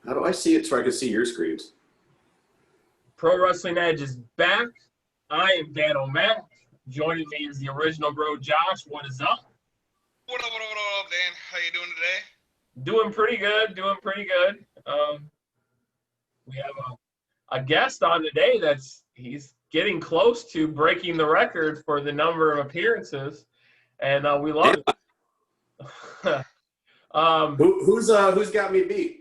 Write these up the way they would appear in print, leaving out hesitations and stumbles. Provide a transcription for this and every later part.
How do I see it so I can see your screens? Pro Wrestling Edge is back. I am Dan O'Mac. Joining me is the original bro, Josh. What is up? What up, Dan? How you doing today? Doing pretty good. We have a guest on today he's getting close to breaking the record for the number of appearances, and we love it. Who's got me beat?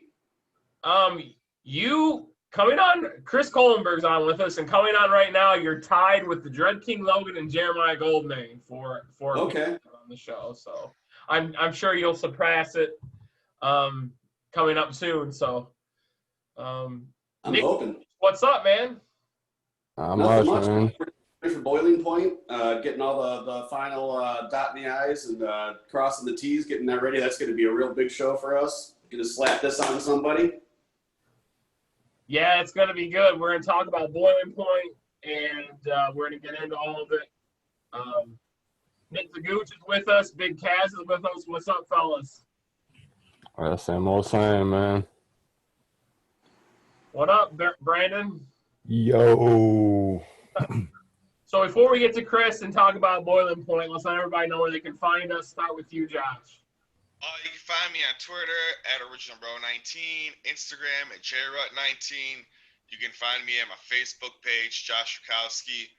You coming on, Chris Kohlenberg's on with us, and coming on right now, you're tied with the Dread King Logan and Jeremiah Goldman for okay on the show. So I'm sure you'll surpass it coming up soon. So I'm Nick, hoping. What's up, man? Nothing much, man. Ready for boiling point, getting all the final dotting the I's and crossing the T's, getting that ready. That's going to be a real big show for us. Going to slap this on somebody. Yeah, it's going to be good. We're going to talk about boiling point, and we're going to get into all of it. Nick the Gooch is with us. Big Kaz is with us. What's up, fellas? All right, same old same, man. What up, Brandon? Yo. So before we get to Chris and talk about boiling point, let's let everybody know where they can find us. Start with you, Josh. You can find me on Twitter at OriginalBro19, Instagram at JRut19. You can find me at my Facebook page, Josh Rukowski.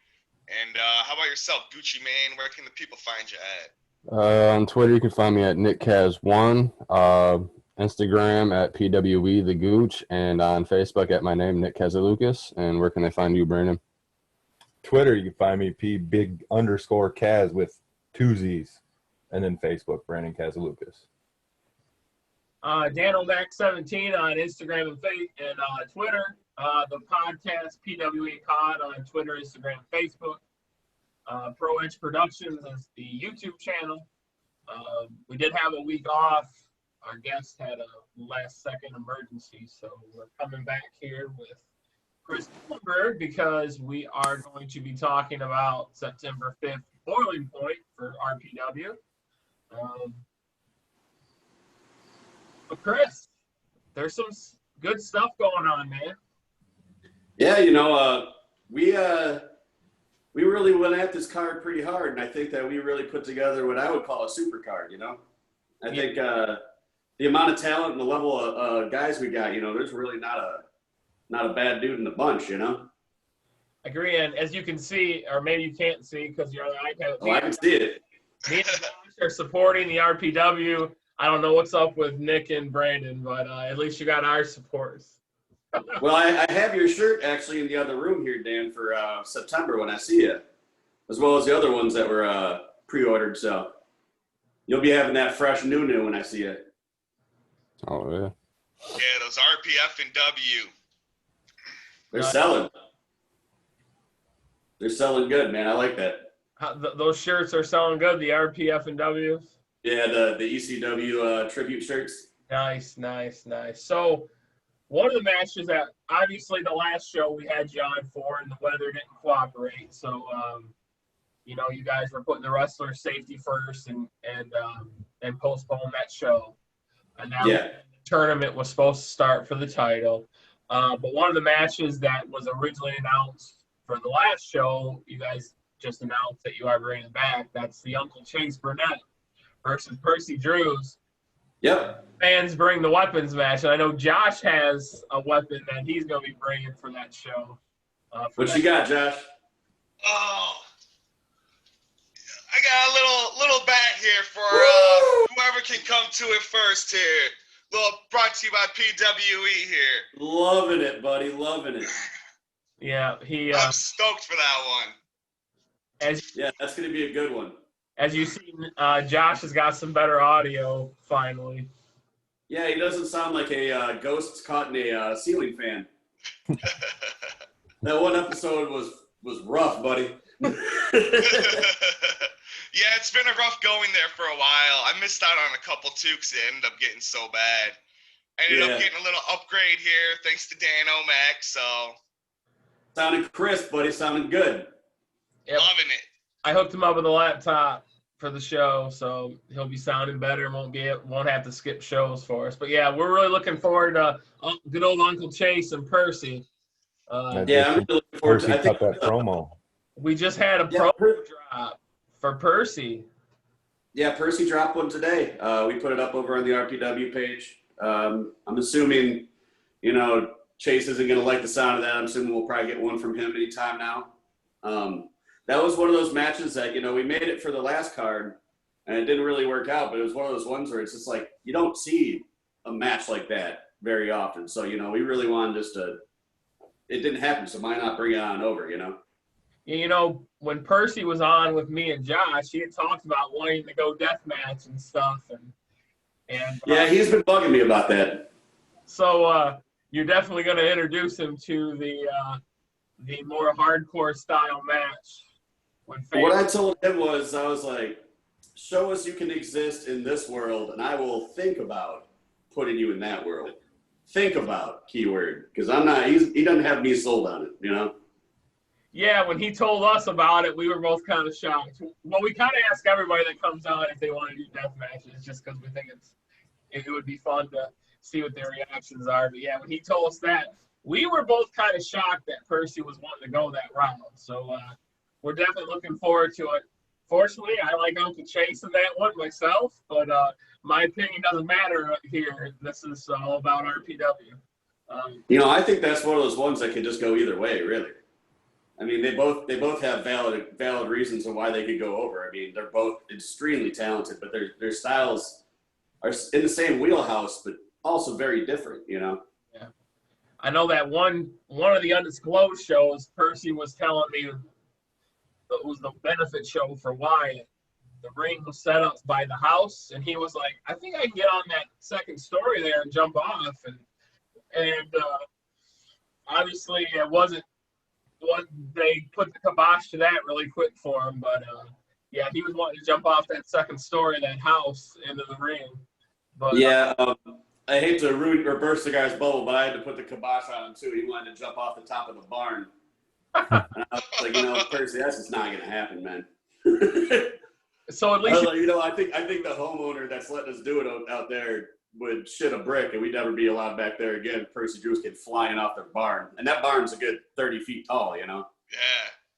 And how about yourself, Gucci Man? Where can the people find you at? On Twitter, you can find me at NickKaz1, Instagram at PWE the Gooch, and on Facebook at my name, Nick Kazalukas. And where can they find you, Brandon? Twitter, you can find me _Kaz with 2 Z's. And then Facebook, Brandon Kazalukas. Dan O'Mac 17 on Instagram and Twitter. The podcast PWE Pod on Twitter, Instagram, Facebook. Pro Edge Productions is the YouTube channel. We did have a week off. Our guest had a last-second emergency, so we're coming back here with Chris Kohlenberg because we are going to be talking about September 5th boiling point for RPW. But Chris, there's some good stuff going on, man. Yeah, we really went at this card pretty hard, and I think that we really put together what I would call a super card. I think the amount of talent and the level of guys we got, there's really not a bad dude in the bunch, Agree, and as you can see, or maybe you can't see because you're on the iPad. Oh, I can see it. Me and Josh are supporting the RPW. I don't know what's up with Nick and Brandon, but at least you got our supporters. Well, I have your shirt actually in the other room here, Dan, for September when I see you, as well as the other ones that were pre-ordered. So you'll be having that fresh new when I see you. Oh, yeah. Yeah, those RPF and W. They're selling. They're selling good, man. I like that. Those shirts are selling good, the RPF and Ws? Yeah, the ECW tribute shirts. Nice. So one of the matches that, obviously the last show we had you on for and the weather didn't cooperate. So, you guys were putting the wrestler's safety first and postpone that show. And now the tournament was supposed to start for the title. But one of the matches that was originally announced for the last show, you guys just announced that you are bringing back. That's the Uncle Chase Burnett versus Percy Drews. Yep. Fans bring the weapons match, and I know Josh has a weapon that he's going to be bringing for that show. What you got, Josh? Oh, I got a little bat here for whoever can come to it first here. Brought to you by PWE here. Loving it, buddy. Loving it. Yeah, I'm stoked for that one. That's going to be a good one. As you see, Josh has got some better audio, finally. Yeah, he doesn't sound like a ghost caught in a ceiling fan. That one episode was rough, buddy. Yeah, it's been a rough going there for a while. I missed out on a couple too because it ended up getting so bad. I ended up getting a little upgrade here thanks to Dan O'Mac, so. Sounded crisp, buddy. Sounded good. Yep. Loving it. I hooked him up with a laptop. for the show, so he'll be sounding better and won't have to skip shows for us. But yeah, we're really looking forward to good old Uncle Chase and Percy. Yeah, I'm really looking forward Percy to. I think cut that promo. We just had a promo drop for Percy. Yeah, Percy dropped one today. We put it up over on the RPW page. I'm assuming, Chase isn't going to like the sound of that. I'm assuming we'll probably get one from him anytime now. That was one of those matches that, we made it for the last card and it didn't really work out, but it was one of those ones where it's just like, you don't see a match like that very often. So, we really wanted it didn't happen. So why not bring it on over, When Percy was on with me and Josh, he had talked about wanting to go deathmatch and stuff. And yeah, he's been bugging me about that. So you're definitely going to introduce him to the more hardcore style match. What I told him was, I was like, show us you can exist in this world, and I will think about putting you in that world. Think about, keyword, because he doesn't have me sold on it, Yeah, when he told us about it, we were both kind of shocked. Well, we kind of ask everybody that comes on if they want to do death matches, just because we think it would be fun to see what their reactions are. But yeah, when he told us that, we were both kind of shocked that Percy was wanting to go that route. So we're definitely looking forward to it. Fortunately, I like Uncle Chase in that one myself, but my opinion doesn't matter here. This is all about RPW. I think that's one of those ones that could just go either way, really. I mean, they both have valid reasons of why they could go over. I mean, they're both extremely talented, but their styles are in the same wheelhouse, but also very different, Yeah. I know that one of the undisclosed shows, Percy was telling me it was the benefit show for Wyatt. The ring was set up by the house, and he was like, I think I can get on that second story there and jump off. And obviously it wasn't what they put the kibosh to that really quick for him. But yeah, he was wanting to jump off that second story of that house into the ring. But yeah, I hate to burst the guy's bubble, but I had to put the kibosh on him too. He wanted to jump off the top of the barn. And I was like, Percy, that's just not going to happen, man. So at least I think the homeowner that's letting us do it out there would shit a brick, and we'd never be allowed back there again. Percy Drews came flying off their barn, and that barn's a good 30 feet tall, Yeah.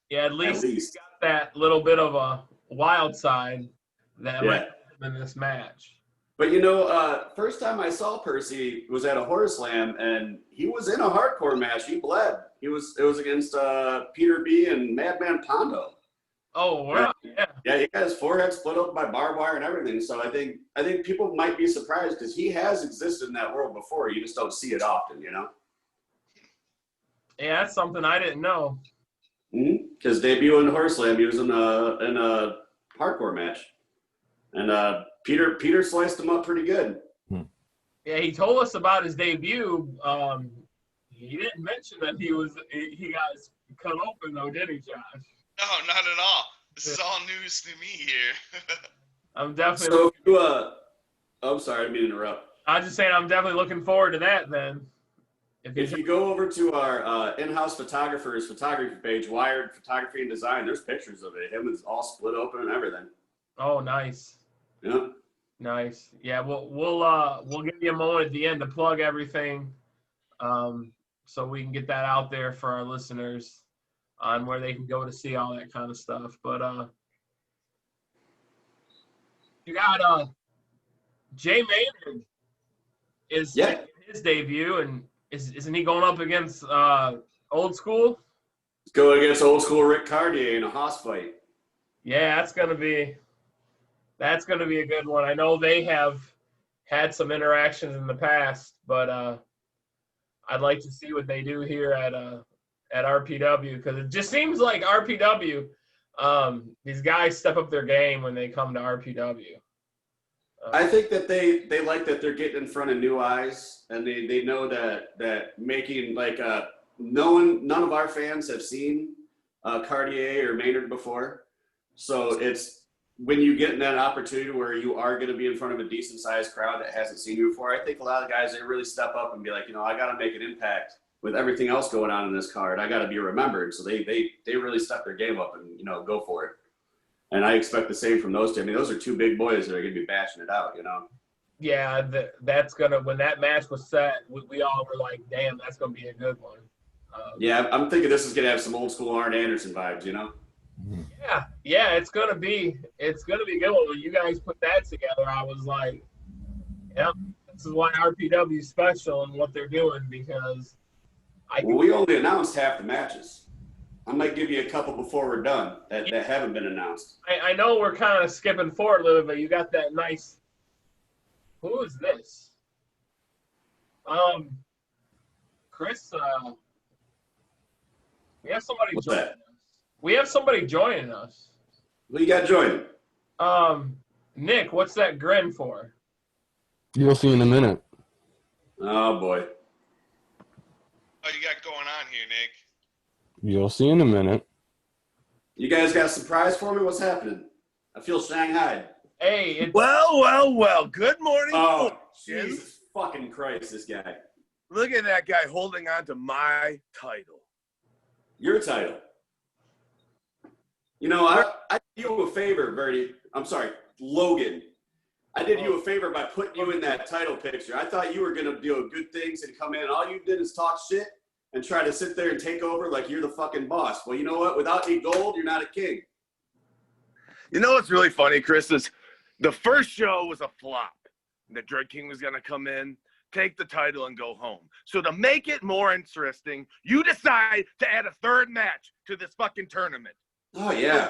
Yeah, at least he's got that little bit of a wild side that might in this match. But first time I saw Percy was at a Horror Slam, and he was in a hardcore match. He bled. It was against Peter B and Madman Pondo. Oh wow! Yeah. Yeah, he got his forehead split open by barbed wire and everything. So I think people might be surprised because he has existed in that world before. You just don't see it often, Yeah, that's something I didn't know. Because debut in Horror Slam, he was in a hardcore match, and Peter sliced him up pretty good. Yeah, he told us about his debut. He didn't mention that he got cut open though, did he, Josh? No, not at all. This is all news to me here. I'm definitely. So if you, I'm sorry, I didn't mean to interrupt. I was just saying I'm definitely looking forward to that then. If you go over to our in-house photographer's photography page, Wired Photography and Design, there's pictures of it. Him is all split open and everything. Oh, nice. Yeah. Nice. Yeah, we'll give you a moment at the end to plug everything, so we can get that out there for our listeners on where they can go to see all that kind of stuff. But you got Jay Maynard is making his debut, and isn't he going up against Old School? He's going against Old School Rick Cartier in a hoss fight. Yeah, that's gonna be a good one. I know they have had some interactions in the past, but I'd like to see what they do here at RPW, because it just seems like RPW, these guys step up their game when they come to RPW. I think that they like that they're getting in front of new eyes, and they know that making none of our fans have seen Cartier or Maynard before, so it's when you get in that opportunity where you are going to be in front of a decent sized crowd that hasn't seen you before. I think a lot of guys, they really step up and be like, I got to make an impact with everything else going on in this card. I got to be remembered. So they really step their game up and go for it. And I expect the same from those two. I mean, those are two big boys that are going to be bashing it out, you know? Yeah, that's going to – when that match was set, we all were like, damn, that's going to be a good one. Yeah, I'm thinking this is going to have some old school Arn Anderson vibes, you know? Yeah, it's going to be a good one. When you guys put that together, I was like, yep, this is why RPW is special and what they're doing because we only announced half the matches. I might give you a couple before we're done that haven't been announced. I know we're kind of skipping forward a little bit. You got that nice – who is this? Chris, we have somebody What's joining that? us. We have somebody joining us. Who you got joining? Nick, what's that grin for? You'll see in a minute. Oh, boy. What you got going on here, Nick? You'll see in a minute. You guys got a surprise for me? What's happening? I feel shanghaied. Hey, it's Well. Good morning. Oh, Jim. Jesus fucking Christ, this guy. Look at that guy holding on to my title. Your title. You know, I did you a favor, Bertie. I'm sorry, Logan. I did you a favor by putting you in that title picture. I thought you were going to do good things and come in. All you did is talk shit and try to sit there and take over like you're the fucking boss. Well, you know what? Without any gold, you're not a king. You know what's really funny, Chris, is the first show was a flop. The Dread King was going to come in, take the title, and go home. So to make it more interesting, you decide to add a third match to this fucking tournament. Oh, yeah.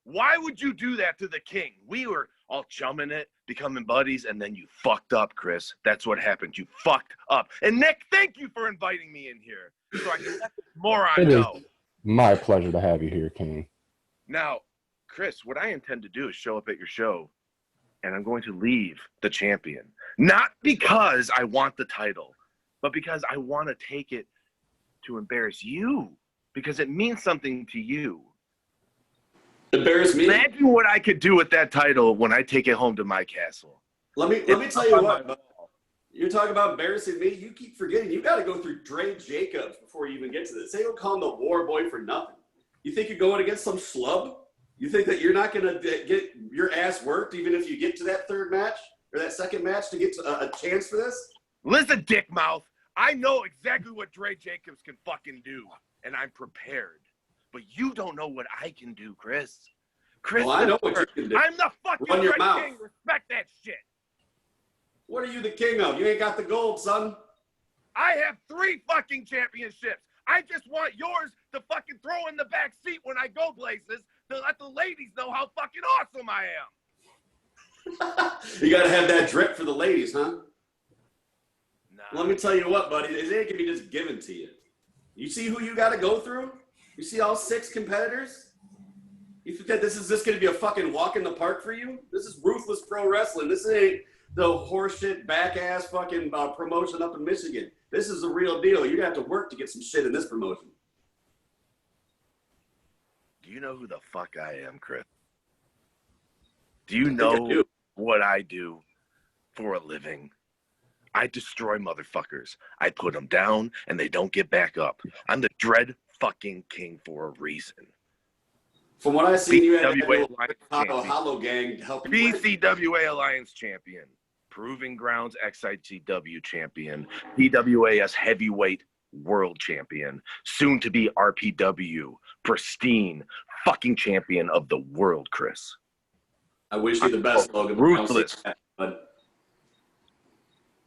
Why would you do that to the king? We were all chumming it, becoming buddies, and then you fucked up, Chris. That's what happened. You fucked up. And Nick, thank you for inviting me in here so I can let this moron It is know. my pleasure to have you here, King. Now, Chris, what I intend to do is show up at your show, and I'm going to leave the champion. Not because I want the title, but because I want to take it to embarrass you, because it means something to you. Embarrass me? Imagine what I could do with that title when I take it home to my castle. Let me tell you what. You're talking about embarrassing me. You keep forgetting. You got to go through Dre Jacobs before you even get to this. They don't call him the war boy for nothing. You think you're going against some schlub? You think that you're not going to get your ass worked even if you get to that third match or that second match to get a chance for this? Listen, dick mouth. I know exactly what Dre Jacobs can fucking do, and I'm prepared. But you don't know what I can do, Chris. Chris, well, I know what you can do. I'm the fucking Run your Red mouth. King. Respect that shit. What are you the king of? You ain't got the gold, son. I have 3 fucking championships. I just want yours to fucking throw in the back seat when I go places to let the ladies know how fucking awesome I am. You got to have that drip for the ladies, huh? Nah. Let me tell you what, buddy. It ain't going to be just given to you. You see who you got to go through? You see all 6 competitors? You think that this is just going to be a fucking walk in the park for you? This is ruthless pro wrestling. This ain't the horseshit, back-ass fucking promotion up in Michigan. This is the real deal. You have to work to get some shit in this promotion. Do you know who the fuck I am, Chris? Do you know what I do for a living? I destroy motherfuckers. I put them down and they don't get back up. I'm the Dread fucking King for a reason. From what I see, you had PWA a hollow gang to help you. BCWA Alliance Champion. Proving Grounds XITW Champion. PWAS Heavyweight World Champion. Soon to be RPW. Pristine fucking champion of the world, Chris. I wish you the best, Logan. Ruthless. But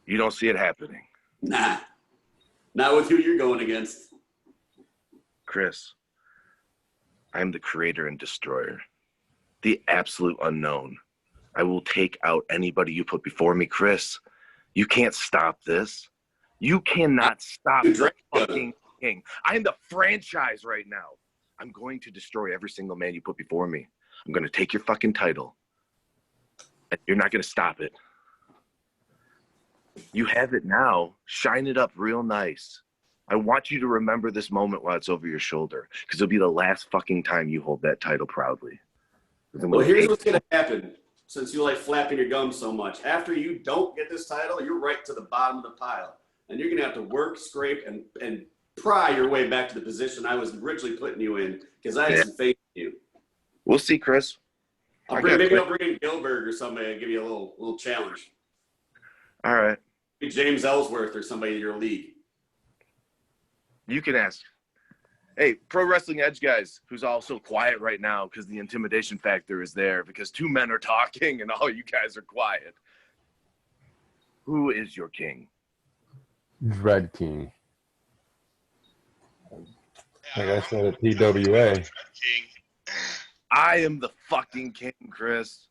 You don't see it happening. nah. Not with who you're going against. Chris, I'm the creator and destroyer. The absolute unknown. I will take out anybody you put before me, Chris. You can't stop this. You cannot stop the fucking king. I'm the franchise right now. I'm going to destroy every single man you put before me. I'm going to take your fucking title. And you're not going to stop it. You have it now. Shine it up real nice. I want you to remember this moment while it's over your shoulder, because it'll be the last fucking time you hold that title proudly. Well, here's what's going to happen, since you like flapping your gums so much. After you don't get this title, you're right to the bottom of the pile. And you're going to have to work, scrape, and pry your way back to the position I was originally putting you in, because I had some faith in you. We'll see, Chris. Maybe I'll bring in Gilbert or somebody and give you a little challenge. All right. Maybe James Ellsworth or somebody in your league. You can ask. Hey, Pro Wrestling Edge guys, who's also quiet right now because the intimidation factor is there because two men are talking and all you guys are quiet. Who is your king? Dread King. Like I said at PWA. King. I am the fucking king, Chris.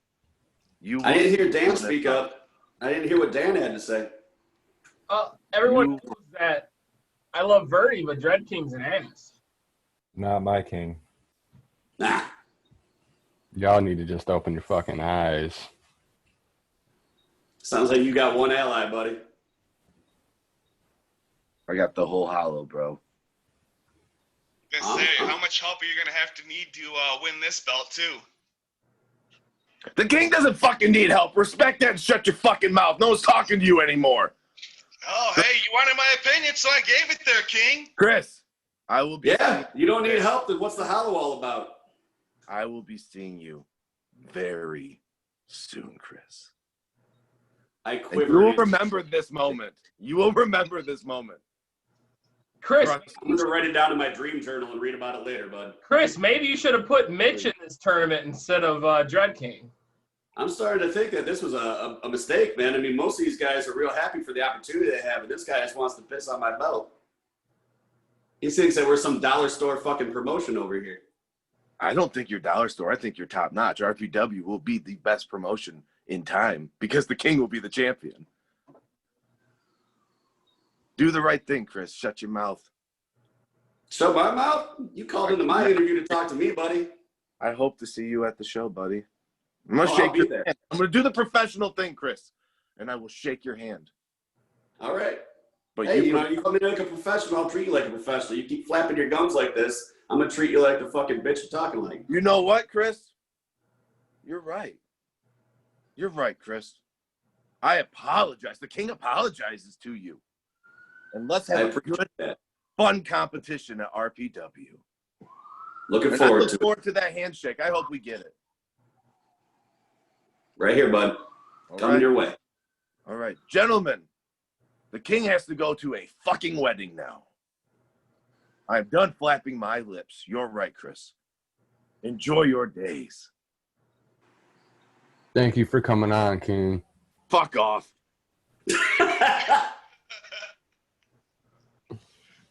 I didn't hear Dan speak up. I didn't hear what Dan had to say. Everyone knows that I love Verdi, but Dread King's an ass. Not my king. Nah. Y'all need to just open your fucking eyes. Sounds like you got one ally, buddy. I got the whole hollow, bro. Gonna say, how much help are you gonna have to need to win this belt too? The king doesn't fucking need help. Respect that and shut your fucking mouth. No one's talking to you anymore. Oh, hey, you wanted my opinion, so I gave it there, King. Chris, I will be. Yeah, you don't need help. Then what's the hollow all about? I will be seeing you very soon, Chris. I And you will remember this moment. You will remember this moment. Chris, I'm going to write it down in my dream journal and read about it later, bud. Chris, maybe you should have put Mitch in this tournament instead of Dread King. I'm starting to think that this was a mistake, man. I mean, most of these guys are real happy for the opportunity they have, and this guy just wants to piss on my belt. He thinks that we're some dollar store fucking promotion over here. I don't think you're dollar store. I think you're top notch. RPW will be the best promotion in time because the king will be the champion. Do the right thing, Chris. Shut your mouth. Shut my mouth? You called into my interview to talk to me, buddy. I hope to see you at the show, buddy. I'm going to I'll shake be your there. hand. I'm going to do the professional thing, Chris, and I will shake your hand. All right. But Hey, you come in like a professional, I'll treat you like a professional. You keep flapping your gums like this, I'm going to treat you like the fucking bitch you're talking like. You know what, Chris? You're right. You're right, Chris. I apologize. The king apologizes to you. And let's I have a appreciate good, that. fun competition at RPW. Looking And I forward look to it. forward to that handshake. I hope we get it. Right here, bud. All Coming right? your way. All right. Gentlemen, the king has to go to a fucking wedding now. I'm done flapping my lips. You're right, Chris. Enjoy your days. Thank you for coming on, King. Fuck off.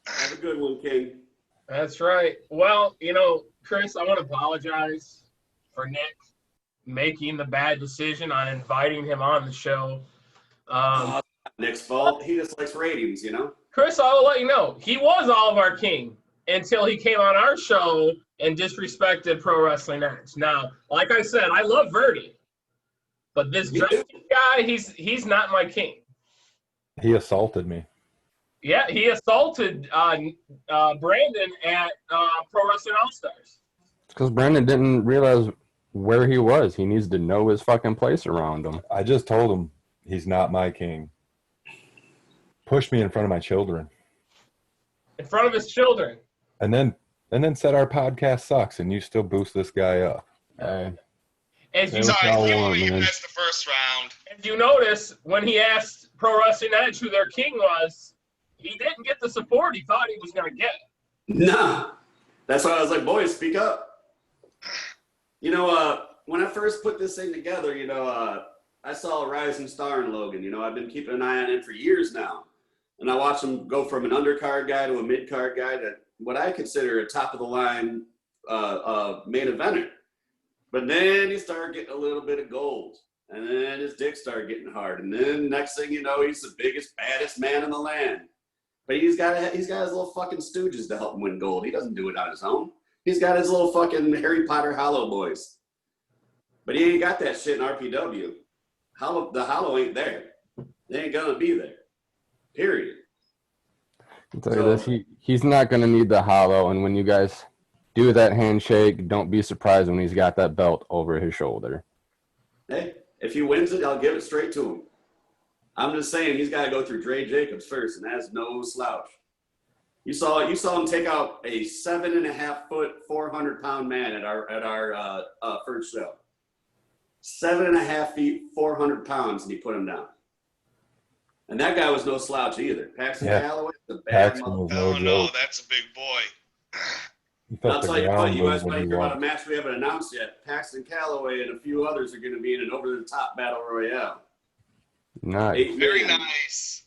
Have a good one, King. That's right. Well, Chris, I want to apologize for Nick making the bad decision on inviting him on the show. Nick's fault. He just likes ratings, Chris, I will let you know, he was all of our king until he came on our show and disrespected Pro Wrestling Edge. Now, like I said, I love Verdi, but this Dread King guy, he's not my king. He assaulted me. Yeah, he assaulted Brandon at Pro Wrestling All-Stars. It's because Brandon didn't realize where he was. He needs to know his fucking place around him. I just told him he's not my king. Pushed me in front of my children. In front of his children. And then said our podcast sucks and you still boost this guy up. As you, That's Sorry, all he I want, only man. missed the first round. as you notice, when he asked Pro Wrestling Edge who their king was, he didn't get the support he thought he was going to get. Nah. That's why I was like, boys, speak up. When I first put this thing together, I saw a rising star in Logan. I've been keeping an eye on him for years now. And I watched him go from an undercard guy to a mid-card guy to what I consider a top-of-the-line main eventer. But then he started getting a little bit of gold. And then his dick started getting hard. And then next thing you know, he's the biggest, baddest man in the land. But he's got his little fucking stooges to help him win gold. He doesn't do it on his own. He's got his little fucking Harry Potter Hollow boys. But he ain't got that shit in RPW. The Hollow ain't there. They ain't gonna be there. Period. I'll tell you this, he's not going to need the hollow, and when you guys do that handshake, don't be surprised when he's got that belt over his shoulder. Hey, if he wins it, I'll give it straight to him. I'm just saying he's got to go through Dre Jacobs first, and that's no slouch. You saw him take out a 7.5 foot, 400-pound man at our first show. 7.5 feet, 400 pounds, and he put him down. And that guy was no slouch either. Paxton Yeah. Calloway, the bad Paxton mother. was no Oh no, joke. that's a big boy. He I'll felt the tell you what, ground you move guys when might he hear about a walked. match we haven't announced yet. Paxton Calloway and a few others are going to be in an over-the-top battle royale. Nice. 8 Very man. nice.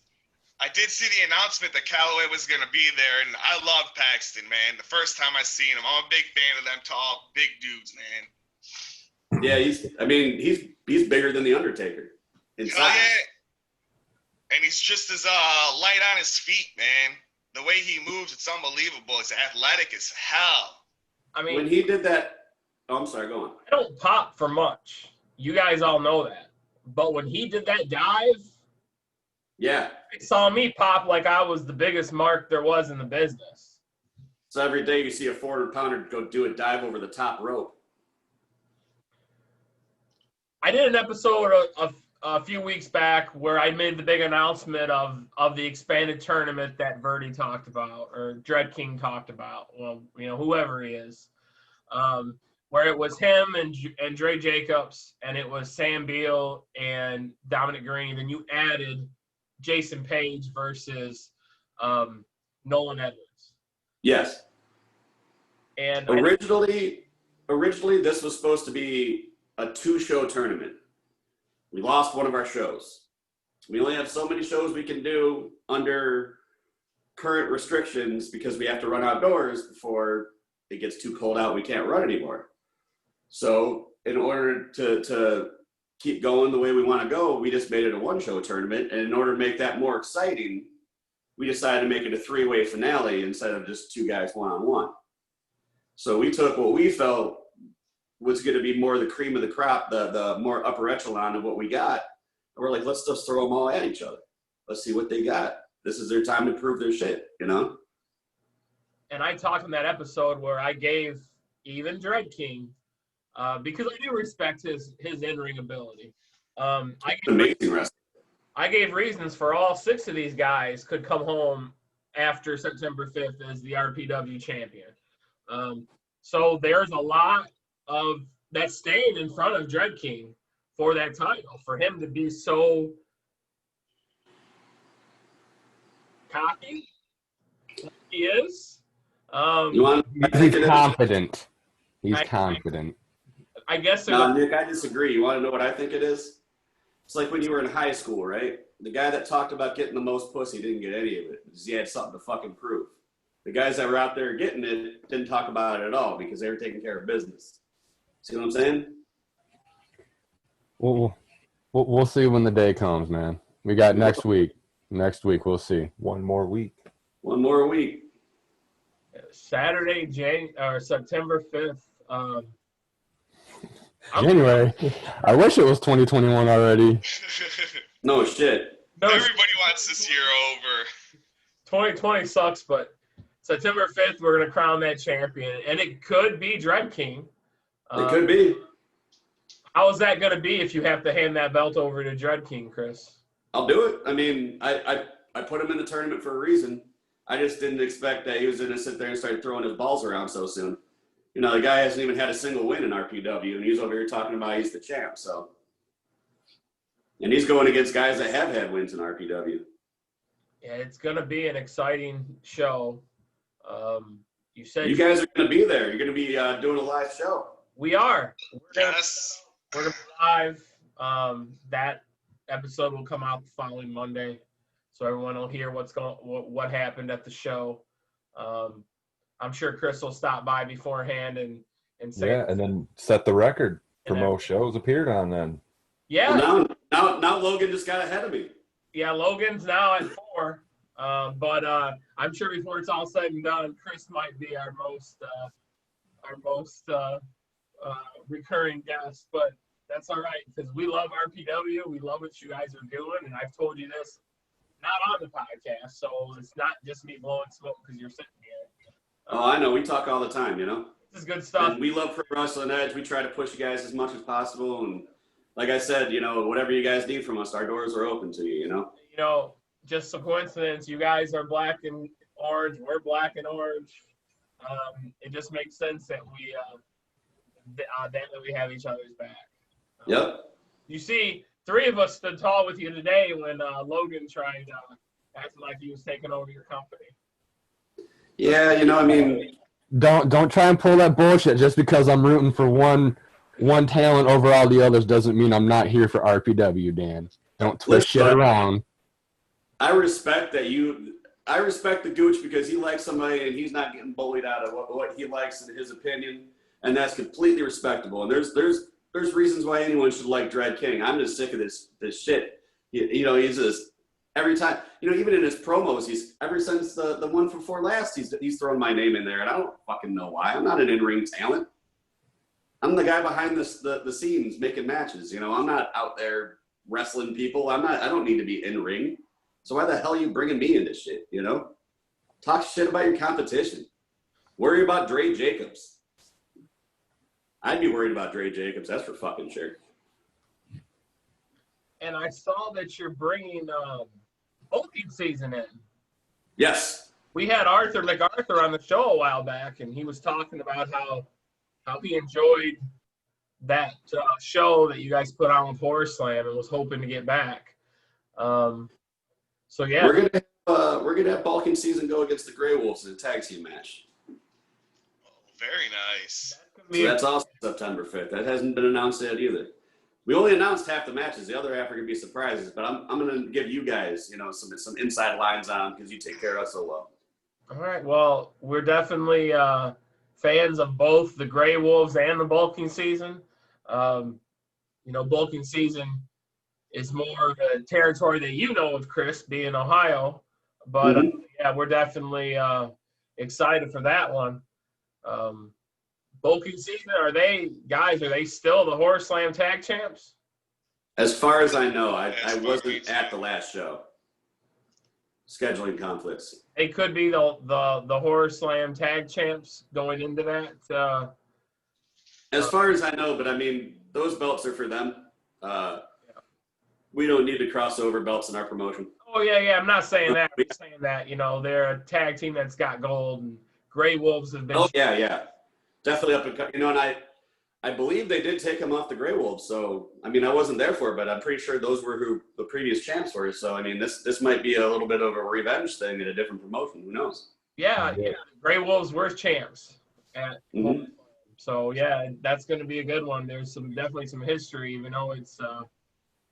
I did see the announcement that Callaway was going to be there, and I love Paxton, man. The first time I seen him, I'm a big fan of them tall, big dudes, man. Yeah, he's bigger than the Undertaker in Hell size. yeah. And he's just as light on his feet, man. The way he moves, it's unbelievable. He's athletic as hell. I mean, When he did that, oh, I'm sorry, go on. I don't pop for much. You guys all know that. But when he did that dive, Yeah. it saw me pop like I was the biggest mark there was in the business. So every day you see a 400-pounder go do a dive over the top rope. I did an episode a few weeks back where I made the big announcement of the expanded tournament that Verdi talked about, or Dread King talked about. Well, whoever he is. Where it was him and Dre Jacobs, and it was Sam Beal and Dominic Green. Then you added Jason Page versus Nolan Edwards. Yes. And Originally, this was supposed to be a 2-show tournament. We lost one of our shows. We only have so many shows we can do under current restrictions because we have to run outdoors before it gets too cold out. We can't run anymore. So in order to keep going the way we want to go, we just made it a 1-show tournament. And in order to make that more exciting, we decided to make it a 3-way finale instead of just 2 guys one-on-one. So we took what we felt was going to be more the cream of the crop, the more upper echelon of what we got. And we're like, let's just throw them all at each other. Let's see what they got. This is their time to prove their shit, And I talked in that episode where I gave even Dread King, because I do respect his in-ring ability. amazing wrestling. I gave reasons for all 6 of these guys could come home after September 5th as the RPW champion. So there's a lot of that staying in front of Dread King for that title. For him to be so cocky, like he is. He's confident. He's confident. I guess. No, Nick, I disagree. You want to know what I think it is? It's like when you were in high school, right? The guy that talked about getting the most pussy didn't get any of it because he had something to fucking prove. The guys that were out there getting it didn't talk about it at all because they were taking care of business. See what I'm saying? We'll see when the day comes, man. We got next week. Next week, we'll see. One more week. One more week. Saturday, September 5th. January. I wish it was 2021 already. No shit. Everybody wants this year over. 2020 sucks, but September 5th, we're going to crown that champion. And it could be Dread King. It could be. How is that going to be if you have to hand that belt over to Dread King, Chris? I'll do it. I mean, I put him in the tournament for a reason. I just didn't expect that he was going to sit there and start throwing his balls around so soon. The guy hasn't even had a single win in RPW, and he's over here talking about he's the champ. So, and he's going against guys that have had wins in RPW. Yeah, it's going to be an exciting show. You said you guys are going to be there. You're going to be doing a live show. We are. Yes. We're going to be live. That episode will come out the following Monday, so everyone will hear what happened at the show. I'm sure Chris will stop by beforehand and say. Yeah, and then set the record for most shows appeared on then. Yeah. Well, now Logan just got ahead of me. Yeah, Logan's now at 4. But I'm sure before it's all said and done, Chris might be our most recurring guest. But that's all right because we love RPW. We love what you guys are doing, and I've told you this not on the podcast, so it's not just me blowing smoke because you're sitting here. Oh, I know. We talk all the time, This is good stuff. And we love Pro Wrestling Edge. We try to push you guys as much as possible. And like I said, whatever you guys need from us, our doors are open to you, Just a coincidence. You guys are black and orange. We're black and orange. It just makes sense that we have each other's back. Yep. You see, 3 of us stood tall with you today when Logan tried acting like he was taking over your company. Yeah, you know, I mean, Don't try and pull that bullshit. Just because I'm rooting for one talent over all the others doesn't mean I'm not here for RPW, Dan. Don't twist shit Listen, around. I respect the Gooch because he likes somebody and he's not getting bullied out of what he likes in his opinion, and that's completely respectable. And there's reasons why anyone should like Dread King. I'm just sick of this shit. You know, he's just every time. You know, even in his promos, he's ever since the one from before last, he's thrown my name in there, and I don't fucking know why. I'm not an in-ring talent. I'm the guy behind the scenes making matches. You know, I'm not out there wrestling people. I don't need to be in ring. So why the hell are you bringing me into shit? You know, talk shit about your competition. Worry about Dre Jacobs. I'd be worried about Dre Jacobs. That's for fucking sure. And I saw that you're bringing bulking season in. Yes. We had Arthur MacArthur on the show a while back, and he was talking about how he enjoyed that show that you guys put on with Horror Slam and was hoping to get back. So yeah, we're gonna have Balkan season go against the Grey Wolves in a tag team match. Oh, very nice. So that's also September 5th. That hasn't been announced yet either. We only announced half the matches. The other half are gonna be surprises. But I'm gonna give you guys, you know, some inside lines on because you take care of us so well. All right. Well, we're definitely fans of both the Grey Wolves and the bulking season. You know, bulking season is more of a territory that you know of, Chris, being Ohio. But yeah, we're definitely excited for that one. Bulking season, are they still the Horror Slam tag champs? As far as I know, I wasn't at the last show. Scheduling conflicts. They could be the Horror Slam tag champs going into that. As far as I know, but I mean, those belts are for them. We don't need to cross over belts in our promotion. Oh, yeah. I'm not saying that. I'm saying that, you know, they're a tag team that's got gold, and Grey Wolves have been. Oh, yeah. Definitely up and, you know, and I believe they did take him off the Grey Wolves. So, I mean, I wasn't there for it, but I'm pretty sure those were who the previous champs were. So, I mean, this might be a little bit of a revenge thing in a different promotion. Who knows? Yeah. Grey Wolves were champs at So, yeah, that's going to be a good one. There's definitely some history, even though it's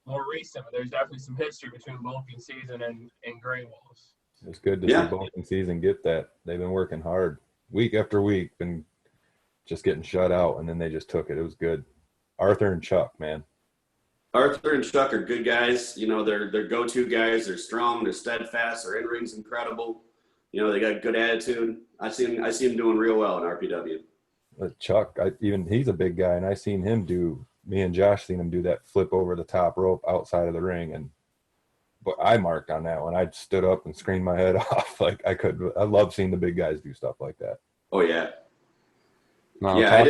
more recent. But there's definitely some history between bulking season and Grey Wolves. It's good to see bulking season get that. They've been working hard week after week, been just getting shut out, and then they just took it. It was good. Arthur and Chuck, man. Arthur and Chuck are good guys. You know, they're go-to guys. They're strong. They're steadfast. Their in-ring's incredible. You know, they got good attitude. I see him doing real well in RPW. Chuck, he's a big guy, and me and Josh seen him do that flip over the top rope outside of the ring, but I marked on that one. I stood up and screamed my head off. I love seeing the big guys do stuff like that. Oh yeah. No, yeah,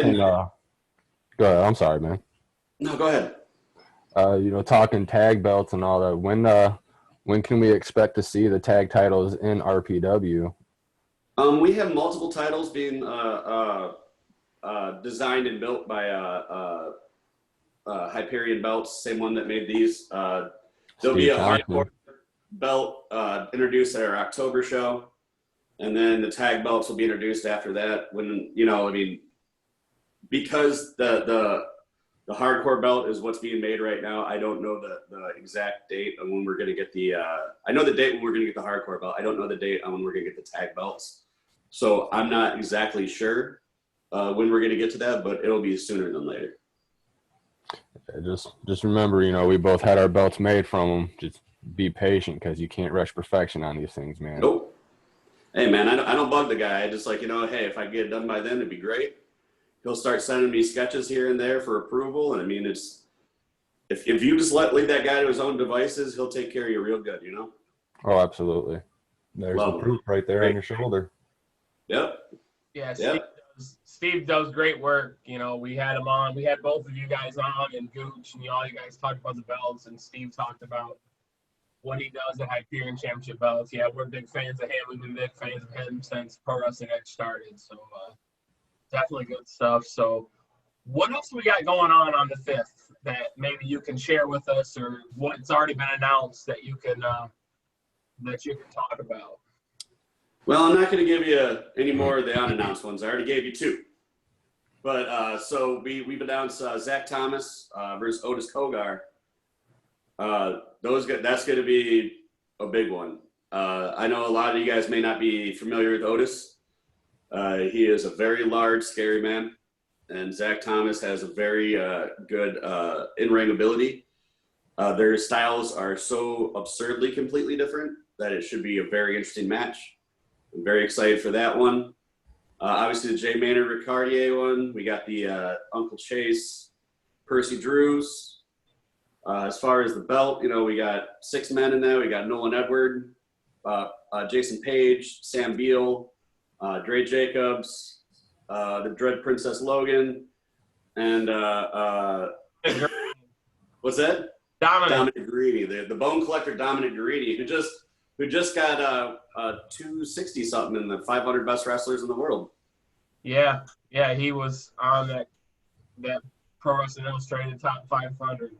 go ahead. I'm sorry, man. No, go ahead. You know, talking tag belts and all that. When can we expect to see the tag titles in RPW? We have multiple titles being designed and built by Hyperion Belts, same one that made these. There'll be a hardcore belt introduced at our October show, and then the tag belts will be introduced after that. When, you know, I mean, because the hardcore belt is what's being made right now, I don't know the exact date on when we're going to get the. I know the date when we're going to get the hardcore belt. I don't know the date on when we're going to get the tag belts. So I'm not exactly sure when we're going to get to that, but it'll be sooner than later. Just remember, you know, we both had our belts made from them. Just be patient, because you can't rush perfection on these things, man. Nope. Hey, man, I don't bug the guy. I just like, you know, hey, if I get it done by then, it'd be great. He'll start sending me sketches here and there for approval. And I mean, it's if you just leave that guy to his own devices, he'll take care of you real good, you know? Oh, absolutely. There's the proof right there on your shoulder. Yep. Yeah, Steve does great work. You know, we had him on. We had both of you guys on, and Gooch, and all you guys talked about the belts, and Steve talked about what he does at Hyperion Championship belts. Yeah, we're big fans of him. We've been big fans of him since Pro Wrestling Edge started. So definitely good stuff. So What else we got going on the 5th that maybe you can share with us, or what's already been announced that you can talk about? Well, I'm not going to give you any more of the unannounced ones. I already gave you 2. But so we've announced Zach Thomas versus Otis Kogar. That's going to be a big one. I know a lot of you guys may not be familiar with Otis. He is a very large, scary man, and Zach Thomas has a very good in-ring ability. Their styles are so absurdly completely different that it should be a very interesting match. I'm very excited for that one. Obviously, the Jay Maynard Ricardier one. We got the Uncle Chase, Percy Drews. As far as the belt, we got 6 men in there. We got Nolan Edward, Jason Page, Sam Beal, Dre Jacobs, the Dread Princess Logan, and what's that? Dominic Guarini, the Bone Collector Dominic Guarini, who just got 260 something in the 500 best wrestlers in the world. Yeah, he was on that Pro Wrestling Illustrated top 500.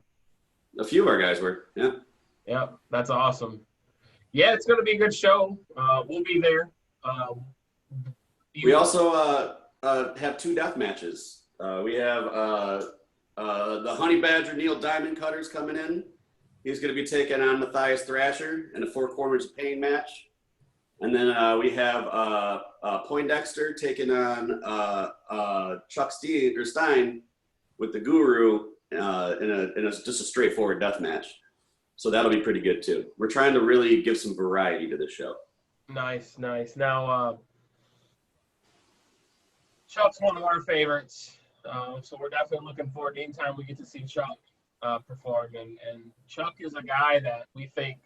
A few of our guys were, yeah. Yep, that's awesome. Yeah, it's going to be a good show. We'll be there. We also have 2 death matches. We have the Honey Badger Neil Diamond Cutters coming in. He's going to be taking on Matthias Thrasher in a 4 Corners of Pain match. And then we have Poindexter taking on Chuck Stein with the Guru in just a straightforward death match. So that'll be pretty good too. We're trying to really give some variety to this show. Nice. Now, Chuck's one of our favorites, so we're definitely looking forward to anytime we get to see Chuck perform. And Chuck is a guy that we think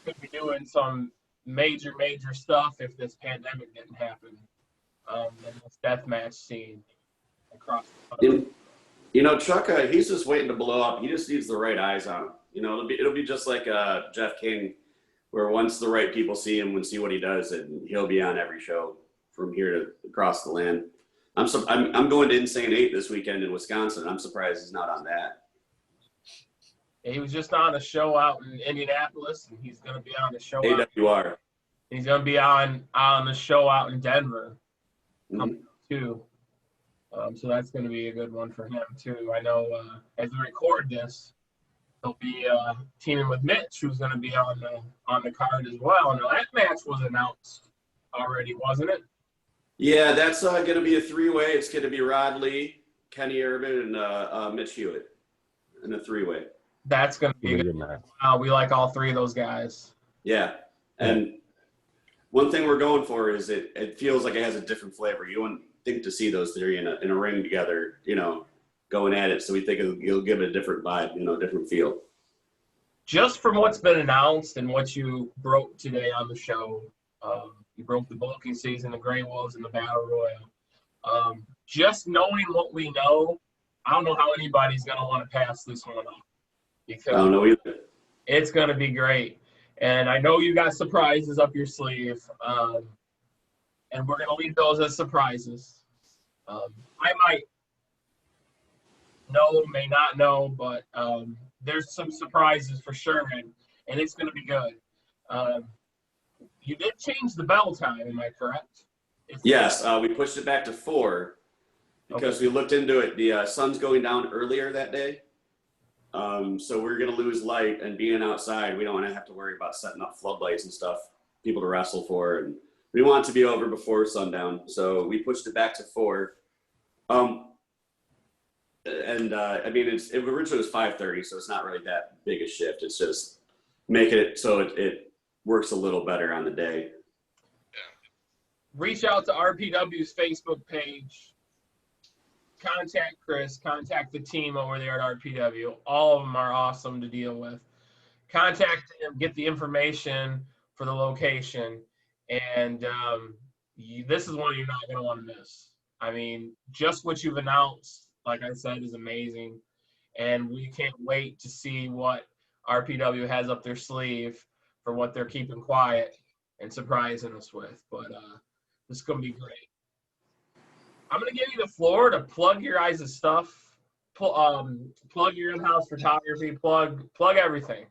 could be doing some major stuff if this pandemic didn't happen. In this deathmatch scene across the country. Chuck, he's just waiting to blow up. He just needs the right eyes on him. It'll be just like Jeff King, where once the right people see him and see what he does, and he'll be on every show from here to across the land. I'm going to Insane 8 this weekend in Wisconsin. I'm surprised he's not on that. He was just on a show out in Indianapolis, and he's going to be on the show. AWR. He's going to be on the show out in Denver too. So that's going to be a good one for him too. I know as we record this, he'll be teaming with Mitch, who's going to be on the card as well. Now that match was announced already, wasn't it? Yeah, that's going to be a 3-way. It's going to be Rod Lee, Kenny Urban, and Mitch Hewitt in a 3-way. That's going to be a good match. We like all 3 of those guys. Yeah, and one thing we're going for is it feels like it has a different flavor. You wouldn't think to see those 3 in a ring together, going at it. So we think it'll give it a different vibe, different feel. Just from what's been announced and what you broke today on the show, you broke the bulking season, the Grey Wolves, and the Battle Royal. Just knowing what we know, I don't know how anybody's going to want to pass this one up. Because I don't know either. It's going to be great. And I know you got surprises up your sleeve. And we're going to leave those as surprises. I might know, may not know, but there's some surprises for sure, and it's going to be good. You did change the bell time, am I correct? Yes, we pushed it back to 4 because we looked into it. The sun's going down earlier that day. So we're going to lose light, and being outside, we don't want to have to worry about setting up floodlights and stuff, people to wrestle for. And we want it to be over before sundown. So we pushed it back to 4. It originally was 5:30, so it's not really that big a shift. It's just making it so it works a little better on the day. Reach out to RPW's Facebook page. Contact Chris. Contact the team over there at RPW. All of them are awesome to deal with. Contact him. Get the information for the location. And this is one you're not going to want to miss. I mean, just what you've announced, like I said, is amazing. And we can't wait to see what RPW has up their sleeve for what they're keeping quiet and surprising us with. But this is going to be great. I'm gonna give you the floor to plug your guys' stuff. Plug your in-house photography. Plug everything.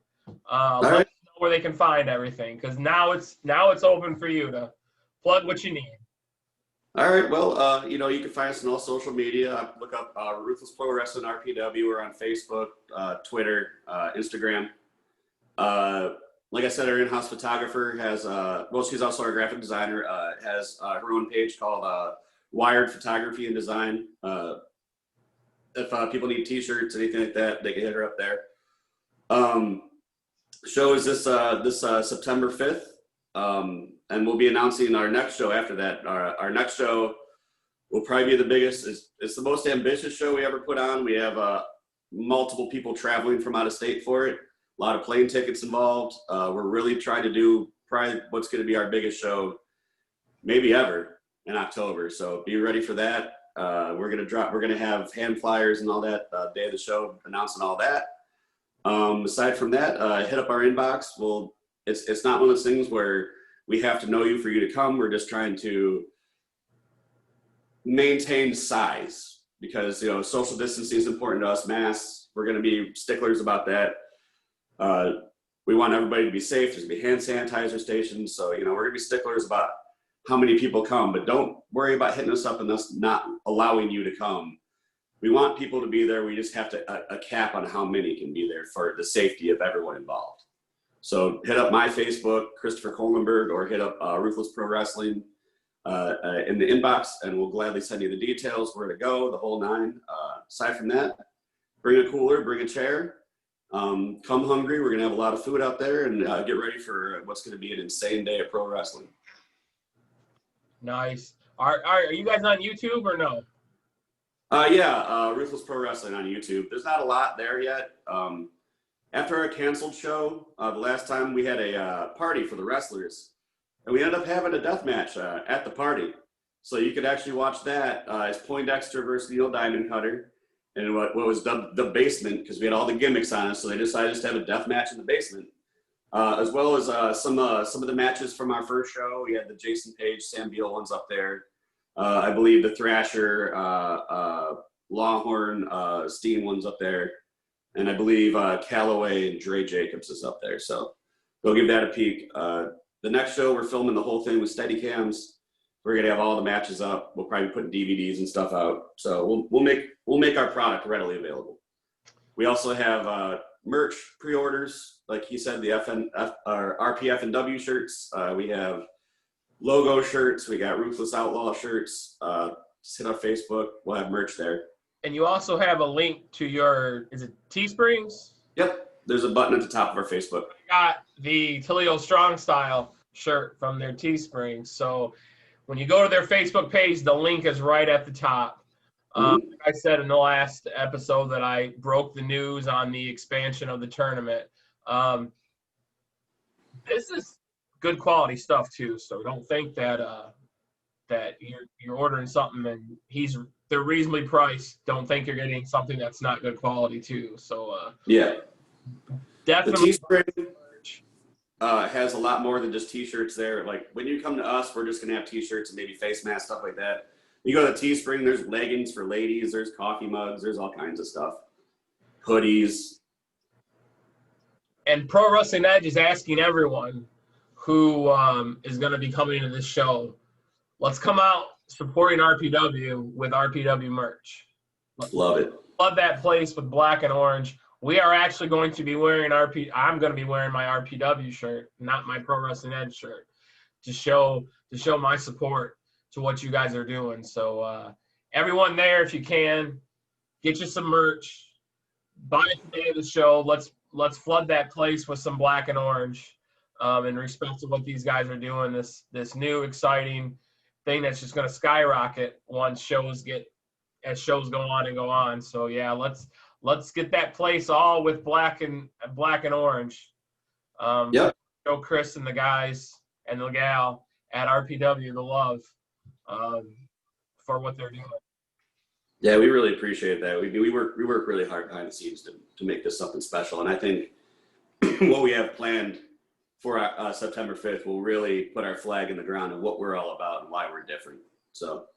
Let them know where they can find everything, because now it's open for you to plug what you need. All right. Well, you can find us on all social media. Look up Ruthless Pro Wrestling RPW. We're on Facebook, Twitter, Instagram. Like I said, our in-house photographer has, she's also our graphic designer, has her own page called Wired Photography and Design. If people need t-shirts, anything like that, they can hit her up there. Show is this September 5th. And we'll be announcing our next show after that. Our next show will probably be the biggest. It's the most ambitious show we ever put on. We have multiple people traveling from out of state for it. A lot of plane tickets involved. We're really trying to do probably what's going to be our biggest show, maybe ever, in October. So be ready for that. We're gonna have hand flyers and all that day of the show, announcing all that. Aside from that, hit up our inbox. It's not one of those things where we have to know you for you to come. We're just trying to maintain size because social distancing is important to us. Masks, we're going to be sticklers about that. We want everybody to be safe. There's going to be hand sanitizer stations, so we're going to be sticklers about how many people come. But don't worry about hitting us up and us not allowing you to come. We want people to be there. We just have to a cap on how many can be there for the safety of everyone involved. So hit up my Facebook, Christopher Kohlenberg, or hit up Ruthless Pro Wrestling in the inbox, and we'll gladly send you the details, where to go, the whole nine. Aside from that, bring a cooler, bring a chair, come hungry. We're gonna have a lot of food out there, and get ready for what's gonna be an insane day of pro wrestling. Nice. Are you guys on YouTube or no? Ruthless Pro Wrestling on YouTube. There's not a lot there yet. After our canceled show, the last time we had a party for the wrestlers, and we ended up having a death match at the party. So you could actually watch that. It's Poindexter versus Neil Diamond Cutter, and what was dubbed the basement, because we had all the gimmicks on us. So they decided to have a death match in the basement, as well as some of the matches from our first show. We had the Jason Page, Sam Beal ones up there. I believe the Thrasher, Longhorn, Steen ones up there. And I believe Callaway and Dre Jacobs is up there. So go give that a peek. The next show, we're filming the whole thing with Steadicams. We're gonna have all the matches up. We'll probably put DVDs and stuff out. So we'll make our product readily available. We also have merch pre-orders, like he said, the RPF and W shirts. We have logo shirts. We got Ruthless Outlaw shirts. Just hit our Facebook. We'll have merch there. And you also have a link to your, is it Teesprings? Yep. There's a button at the top of our Facebook. I got the Toledo Strong Style shirt from their Teesprings. So when you go to their Facebook page, the link is right at the top. Like I said in the last episode that I broke the news on the expansion of the tournament. This is good quality stuff too. So don't think that that you're ordering something and they're reasonably priced. Don't think you're getting something that's not good quality too. So definitely. The Teespring has a lot more than just t-shirts there. Like when you come to us, we're just gonna have t-shirts and maybe face masks, stuff like that. You go to Teespring, there's leggings for ladies, there's coffee mugs, there's all kinds of stuff. Hoodies. And Pro Wrestling Edge is asking everyone who is going to be coming to this show, let's come out supporting RPW with RPW merch. Love it. Love that place with black and orange. We are actually going to be wearing I'm going to be wearing my RPW shirt, not my Pro Wrestling Edge shirt, to show my support to what you guys are doing. So everyone there, if you can, get you some merch, buy it the day of the show. Let's flood that place with some black and orange in respect to what these guys are doing, this new exciting thing that's just going to skyrocket once shows go on. So yeah, let's get that place all with black and orange. Show Chris and the guys and the gal at RPW the love for what they're doing. Yeah, we really appreciate that. We work really hard behind the scenes to make this something special, and I think what we have planned for September 5th will really put our flag in the ground of what we're all about and why we're different. So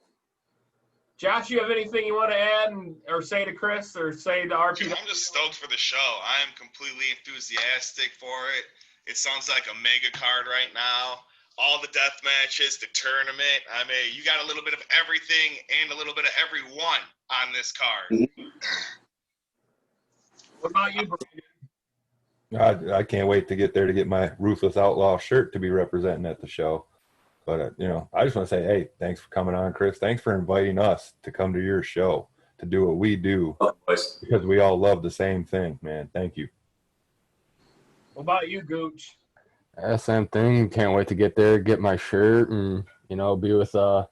Josh, you have anything you want to add or say to Chris or say to Dude, RPW? I'm just stoked for the show. I am completely enthusiastic for it. It sounds like a mega card right now. All the death matches, the tournament. I mean, you got a little bit of everything and a little bit of everyone on this card. What about you, Brandon? I can't wait to get there to get my Ruthless Outlaw shirt to be representing at the show. But, I just want to say, hey, thanks for coming on, Chris. Thanks for inviting us to come to your show to do what we do, because we all love the same thing, man. Thank you. What about you, Gooch? Same thing. Can't wait to get there, get my shirt, and be with a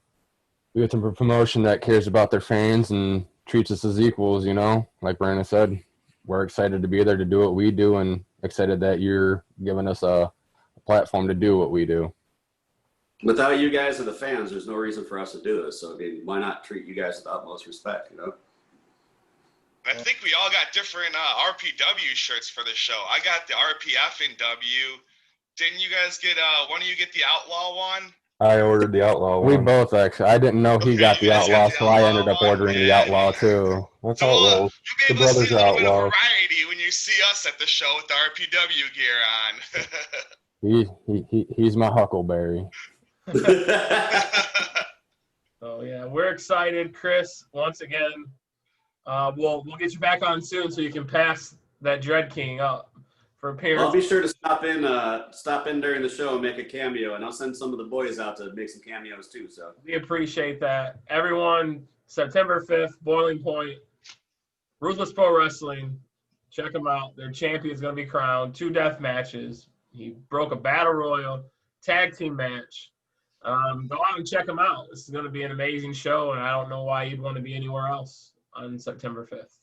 promotion that cares about their fans and treats us as equals. Like Brandon said, we're excited to be there to do what we do, and excited that you're giving us a platform to do what we do. Without you guys and the fans, there's no reason for us to do this. So, I mean, why not treat you guys with the utmost respect, I think we all got different RPW shirts for the show. I got the RPF and W. Didn't you guys get, one of you get the Outlaw one? I ordered the Outlaw one. We both, actually. I didn't know he Okay, got you the guys got Outlaw, the so I Outlaw ended up one? ordering the Yeah. Outlaw, too. That's So how it rolls. you'll be The able to see brothers a are little bit of outlaws. variety when you see us at the show with the RPW gear on. He's my Huckleberry. Oh yeah, we're excited, Chris. Once again, we'll get you back on soon so you can pass that Dread King up for appearance. I'll be sure to stop in during the show and make a cameo, and I'll send some of the boys out to make some cameos too. So We appreciate that. Everyone, September 5th, Boiling Point, Ruthless Pro Wrestling. Check them out. Their champion's going to be crowned. 2 death matches. He broke a battle royal tag team match. Go out and check them out. This is going to be an amazing show, and I don't know why you'd want to be anywhere else on September 5th.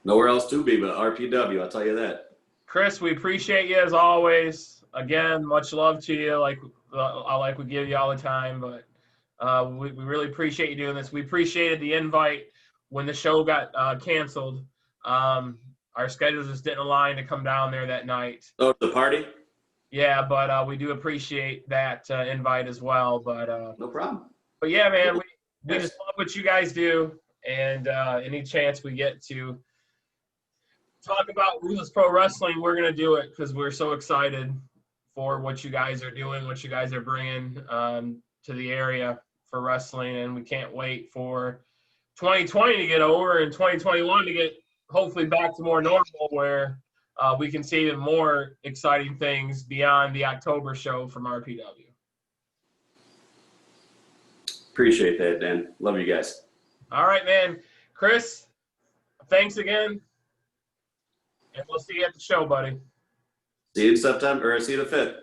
nowhere else to be but RPW. I'll tell you that. Chris, we appreciate you as always. Again, much love to you, like we give you all the time. But we really appreciate you doing this. We appreciated the invite when the show got canceled. Our schedules just didn't align to come down there that night. Oh, the party? Yeah, but we do appreciate that invite as well. But No problem. But yeah, man, we just love what you guys do, and any chance we get to talk about Ruthless Pro Wrestling, we're going to do it because we're so excited for what you guys are doing, what you guys are bringing to the area for wrestling, and we can't wait for 2020 to get over and 2021 to get hopefully back to more normal where we can see even more exciting things beyond the October show from RPW. Appreciate that, Dan. Love you guys. All right, man. Chris, thanks again. And we'll see you at the show, buddy. See you in September, or see you the 5th.